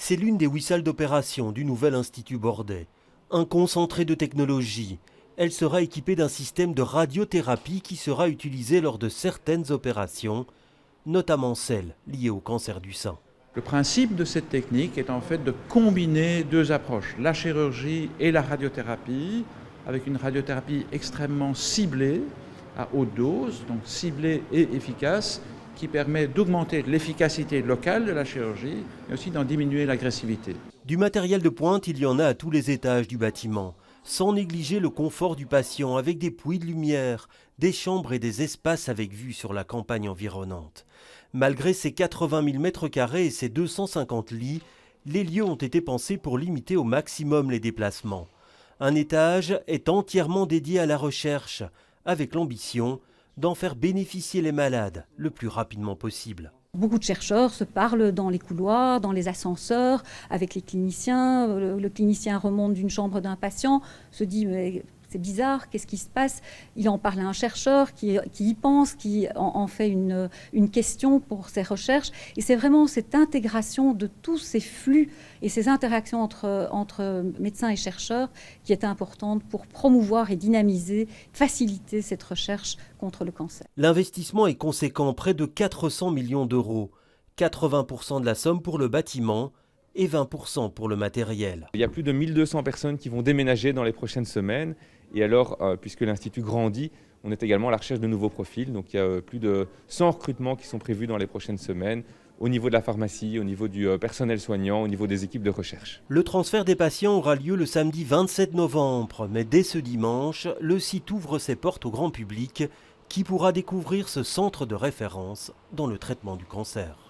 C'est l'une des 8 salles d'opération du nouvel Institut Bordet. Un concentré de technologie. Elle sera équipée d'un système de radiothérapie qui sera utilisé lors de certaines opérations, notamment celles liées au cancer du sein. Le principe de cette technique est en fait de combiner deux approches, la chirurgie et la radiothérapie, avec une radiothérapie extrêmement ciblée, à haute dose, donc ciblée et efficace, qui permet d'augmenter l'efficacité locale de la chirurgie, mais aussi d'en diminuer l'agressivité. Du matériel de pointe, il y en a à tous les étages du bâtiment, sans négliger le confort du patient, avec des puits de lumière, des chambres et des espaces avec vue sur la campagne environnante. Malgré ses 80 000 m² et ses 250 lits, les lieux ont été pensés pour limiter au maximum les déplacements. Un étage est entièrement dédié à la recherche, avec l'ambition d'en faire bénéficier les malades le plus rapidement possible. Beaucoup de chercheurs se parlent dans les couloirs, dans les ascenseurs, avec les cliniciens. Le clinicien remonte d'une chambre d'un patient, se dit mais c'est bizarre, qu'est-ce qui se passe? Il en parle à un chercheur qui y pense, qui en fait une question pour ses recherches. Et c'est vraiment cette intégration de tous ces flux et ces interactions entre médecins et chercheurs qui est importante pour promouvoir et dynamiser, faciliter cette recherche contre le cancer. L'investissement est conséquent, près de 400 millions d'euros. 80% de la somme pour le bâtiment et 20% pour le matériel. Il y a plus de 1200 personnes qui vont déménager dans les prochaines semaines. Et alors, puisque l'Institut grandit, on est également à la recherche de nouveaux profils. Donc il y a plus de 100 recrutements qui sont prévus dans les prochaines semaines, au niveau de la pharmacie, au niveau du personnel soignant, au niveau des équipes de recherche. Le transfert des patients aura lieu le samedi 27 novembre. Mais dès ce dimanche, le site ouvre ses portes au grand public qui pourra découvrir ce centre de référence dans le traitement du cancer.